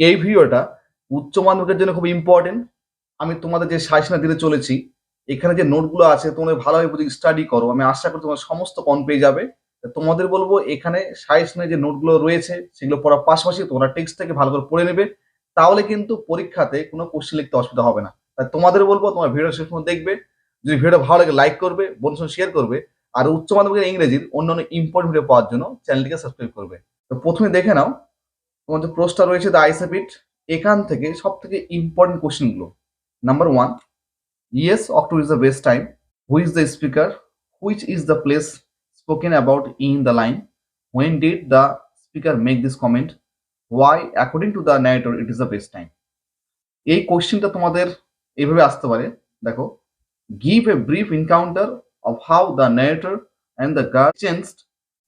এই ভিডিওটা উচ্চ মাধ্যমিকের জন্য খুব ইম্পর্টেন্ট। আমি তোমাদের যে সাজেশন দিতে চলেছি, এখানে যে নোটগুলো আছে তোমরা ভালোভাবে যদি স্টাডি করো, আমি আশা করি তোমার সমস্ত কন পেয়ে যাবে। তোমাদের বলবো এখানে সাজেশনে যে নোটগুলো রয়েছে সেগুলো পড়ার পাশাপাশি তোমরা টেক্সটটাকে ভালো করে পড়ে নেবে, তাহলে কিন্তু পরীক্ষাতে কোনো কোশ্চেন লিখতে অসুবিধা হবে না। তাই তোমাদের বলবো তোমার ভিডিও শেষ পর্যন্ত দেখবে। যদি ভিডিও ভালো লাগে লাইক করবে, বন্ধুর সঙ্গে শেয়ার করবে, আর উচ্চ মাধ্যমিকের ইংরেজির অন্যান্য ইম্পর্টেন্ট ভিডিও পাওয়ার জন্য চ্যানেলটিকে সাবস্ক্রাইব করবে। তো প্রথমে দেখে নাও তোমার যে প্রশ্নটা রয়েছে দ্য আইসেপিট, এখান থেকে সব থেকে ইম্পর্টেন্ট কোশ্চেনগুলো। Number 1, yes October is the best time, who is the speaker, which is the place spoken about in the line, when did the speaker make this comment, why according to the narrator it is the best time. এই কোশ্চেনটা তোমাদের এইভাবে আসতে পারে, দেখো, give a brief encounter of how the narrator and the guard changed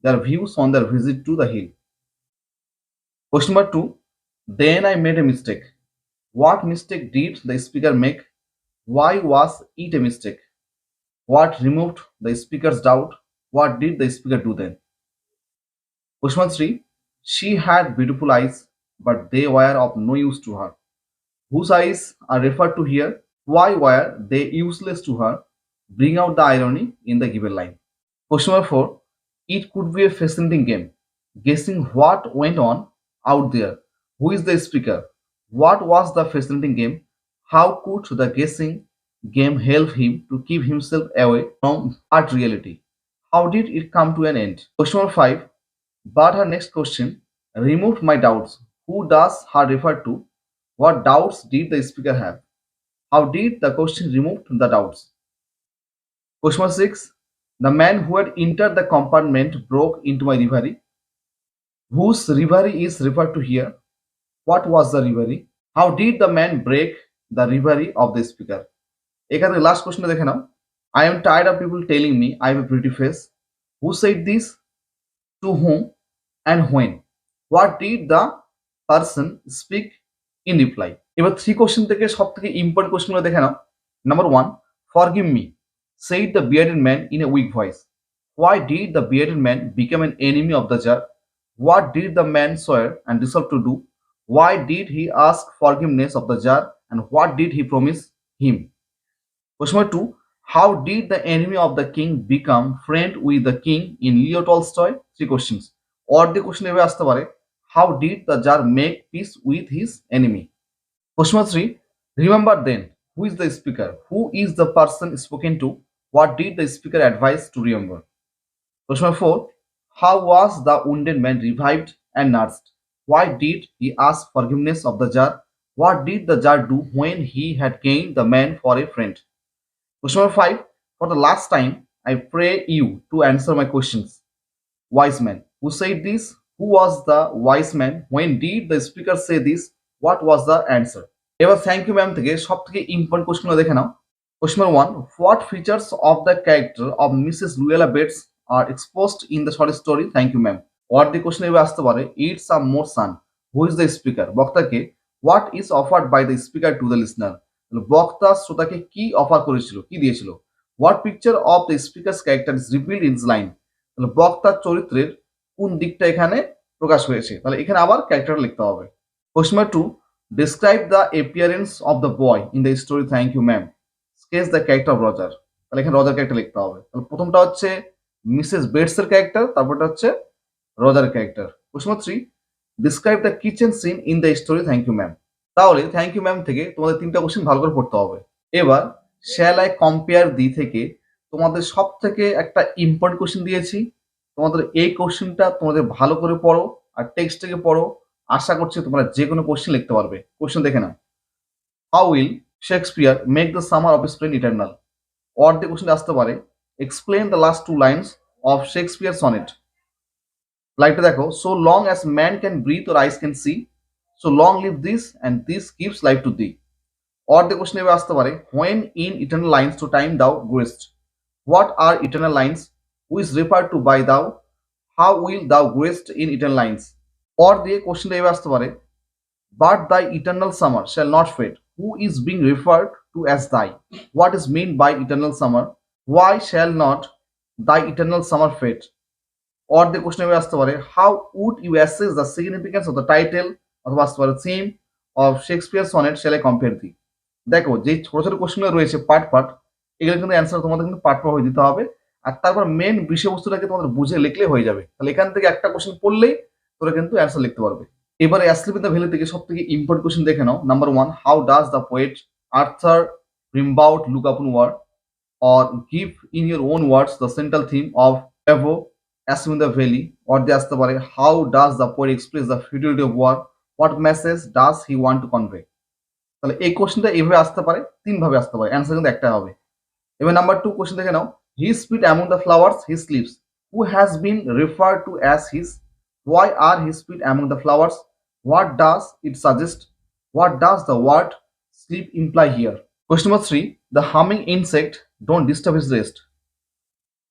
their views on their visit to the hill. Question number 2, then I made a mistake. What mistake did the speaker make? Why was it a mistake? What removed the speaker's doubt? What did the speaker do then? Question number 3, she had beautiful eyes, but they were of no use to her. Whose eyes are referred to here? Why were they useless to her? Bring out the irony in the given line. Question number 4, it could be a fascinating game, guessing what went on out there. Who is the speaker? What was the fascinating game? How could the guessing game help him to keep himself away from hard reality? How did it come to an end? Question number 5, but her next question removed my doubts. Who does her refer to? What doubts did the speaker have? How did the question remove the doubts? Question number 6, the man who had entered the compartment broke into my reverie. Whose reverie is referred to here? What was the reverie? How did the man break the reverie of the speaker? এখানে last কোশ্চেনটা দেখে নাও। I am tired of people telling me I have a pretty face. Who said this? To whom and when? What did the person speak in reply? এবার 3 question থেকে সব থেকে important কোশ্চেনগুলো দেখে নাও। Number 1, forgive me, said the bearded man in a weak voice. Why did the bearded man become an enemy of the jar? What did the man swear and resolve to do? Why did he ask forgiveness of the jar, and what did he promise him? Question number 2, how did the enemy of the king become friend with the king in Leo Tolstoy? 3 questions. Or the question এভাবে আসতে পারে, how did the jar make peace with his enemy? Question number 3, remember then, who is the speaker? Who is the person spoken to? What did the speaker advise to remember? Question number 4, how was the wounded man revived and nursed? Why did he ask forgiveness of the jar? What did the jar do when he had gained the man for a friend? Question number 5, for the last time, I pray you to answer my questions. Wise man, who said this? Who was the wise man? When did the speaker say this? What was the answer? এবার thank you ma'am থেকে সব থেকে important কোশ্চেনগুলো দেখে নাও। Question number 1, what features of the character of Mrs Luella Bates are exposed in the short story thank you ma'am? What the question এভাবে আসতে পারে, it some more sun, who is the speaker? বক্তাকে what is offered by the speaker to the listener? বক্তা শ্রোতাকে কি offer করেছিল, কি দিয়েছিল? What picture of the speakers character is revealed in line? তাহলে বক্তার চরিত্রের কোন দিকটা এখানে প্রকাশ হয়েছে? তাহলে এখানে আবার ক্যারেক্টারটা লিখতে হবে। Question number 2, describe the appearance of the boy in the story thank you ma'am. Sketch the character of Roger. তাহলে এখানে রজার ক্যারেক্টার লিখতে হবে। তাহলে প্রথমটা হচ্ছে মিসেস বেটস এর ক্যারেক্টার, তারপরটা হচ্ছে Roger character. Question number 3, describe the kitchen scene in the story thank you ma'am. তাহলে থ্যাংক ইউ ম্যাম থেকে তোমাদের 3টা কোশ্চেন ভালো করে পড়তে হবে। এবার শ্যাল আই কম্পেয়ার দি থেকে তোমাদের সব থেকে একটা ইম্পর্টেন্ট কোশ্চেন দিয়েছি। তোমাদের এই কোশ্চেনটা তোমাদের ভালো করে পড়ো আর টেক্সটটাকে পড়ো। আশা করছি তোমরা যে কোনো কোশ্চেন লিখতে পারবে। কোশ্চেন দেখে নাও, how will Shakespeare make the summer of spring eternal? Or দিয়ে কোশ্চেনটা আসতে পারে, explain the last 2 lines of Shakespeare sonnet. লাইকটা দেখো, so long as man can breathe or eyes can see, so long live this and this gives life to thee. Or দিয়ে কোশ্চেন এভাবে আসতে পারে, when in eternal lines to time thou grow'st, what are eternal lines which refer two by দাও, how will দাও গ্রেস্ট in eternal lines? Or দিয়ে কোশ্চেনটা এভাবে আসতে পারে, but thy eternal summer shall not fade. Who is being referred to as thy? What is meant by eternal summer? Why shall not thy eternal summer fade? Or the question এভাবে আসতে পারে, how would you assess the significance of the title অথবা আসতে পারে theme of Shakespeare sonnet shall I compare thee. দেখো যে ছোট ছোট কোশ্চেনগুলো রয়েছে পার্ট পার্ট, এগুলো কিন্তু অ্যান্সার তোমাদের কিন্তু পার্ট পার্ট হয়ে দিতে হবে। আর তারপর মেন বিষয়বস্তুটাকে তোমাদের বুঝে লিখলে হয়ে যাবে। তাহলে এখান থেকে একটা কোশ্চেন পড়লেই তোরা কিন্তু অ্যান্সার লিখতে পারবে। এবারে অ্যাসলিপ ইন দ্য ভ্যালি থেকে সব থেকে ইম্পর্টেন্ট কোশ্চেন দেখে নাও। Number 1, how does the poet Arthur Rimbaud look upon war, or give in your own words the central theme of Evo Assume the Valley, or they আসতে পারে how does the poet express the futility of war, what message does he want to convey। তাহলে এই কোশ্চেনটা এইভাবে আসতে পারে, তিন ভাবে আসতে পারে, অ্যান্সার কিন্তু একটা হবে। এবার নাম্বার 2 কোশ্চেন দেখে নাও, he speed among the flowers he sleeps, who has been referred to as his, why are his feet among the flowers, what does it suggest, what does the word sleep imply here। Question number 3, the humming insect don't disturb his rest,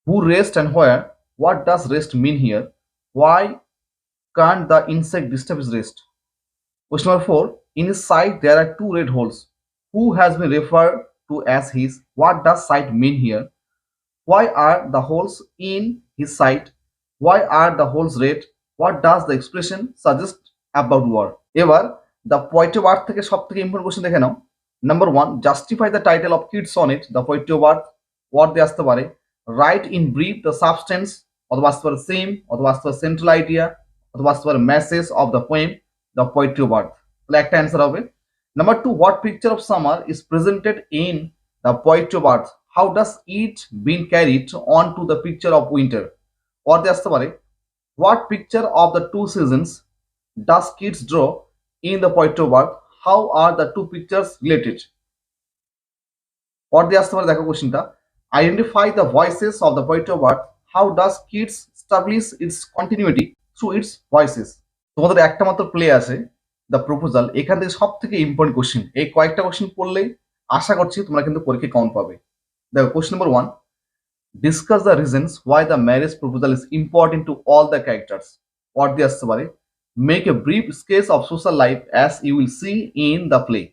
who rest and where, what does rest mean here, why can't the insect disturb his rest। Question number 4, in his sight there are two red holes, who has been referred to as his, what does sight mean here, why are the holes in his sight, why are the holes red, what does the expression suggest about war। এবার the poetry of earth থেকে সব থেকে important question দেখে নাও। Number 1, justify the title of Keats sonnet the poetry of earth, word দিয়ে আসতে পারে write in brief the substance, অথবা আসতে পারে সেম, অথবা আসতে পারে সেন্ট্রাল আইডিয়া, অথবা আসতে পারে message of the poem the poetry of earth. তাহলে একটা অ্যান্সার হবে। Number 2, what picture of summer is presented in the poetry of earth, how does it been carried on to the picture of winter, word দিয়ে আসতে পারে what picture of the two seasons does kids draw in the poetry of earth, how are the two pictures related। or দিয়ে আসতে পারে, দেখো কোশ্চেনটা, identify the voices of the poetry of earth, how does kids establish its continuity through its voices। তোমাদের একটা মাত্র play আছে the proposal, এখান থেকে সব থেকে ইম্পর্টেন্ট কোশ্চেন, এই কয়েকটা কোশ্চেন পড়লেই আশা করছি তোমরা কিন্তু পরীক্ষায় কাউন্ট পাবে। দেখো question number 1, discuss the reasons why the marriage proposal is important to all the characters, or দিয়ে আসতে পারে make a brief sketch of social life as you will see in the play,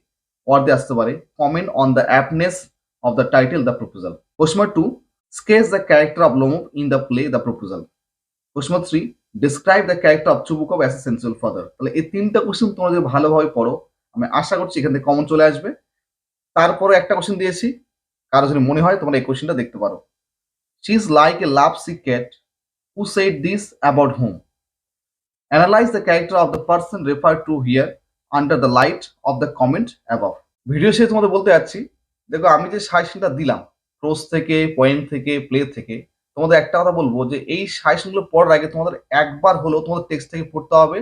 or দিয়ে আসতে পারে comment on the aptness of the title the proposal। Question number 2, sketch the character of Lomov in the play the proposal। Question number 3, describe the character of Chubukov as a sensual father। তাহলে এই তিনটা question তোমরা যদি ভালোভাবে পড়ো, আমি আশা করছি এখান থেকে কমন চলে আসবে। তারপরে একটা কোশ্চেন দিয়েছি, কারো যদি মনে হয় তোমরা এই কোশ্চেনটা দেখতে পারো, she is like a love sick cat, who said this about whom, analyze the character of the person referred to here under the light of the comment above। Video শেষে তোমাদের বলতে যাচ্ছি, দেখো আমি যে সাজেশনটা দিলাম প্রোজ থেকে, পয়েন্ট থেকে, প্লে থেকে, তোমাদের একটা কথা বলবো যে এই সাজেশনগুলো পড়ার আগে তোমাদের একবার হলেও তোমাদের টেক্সট থেকে পড়তে হবে,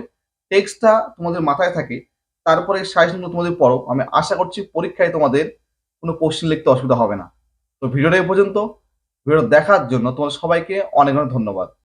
টেক্সটটা তোমাদের মাথায় থাকে, তারপরে এই সাজেশনগুলো তোমাদের পড়ো, আমি আশা করছি পরীক্ষায় তোমাদের কোনো কোশ্চেন লিখতে অসুবিধা হবে না। তো ভিডিওটা এই পর্যন্ত, ভিডিও দেখার জন্য তোমাদের সবাইকে অনেক অনেক ধন্যবাদ।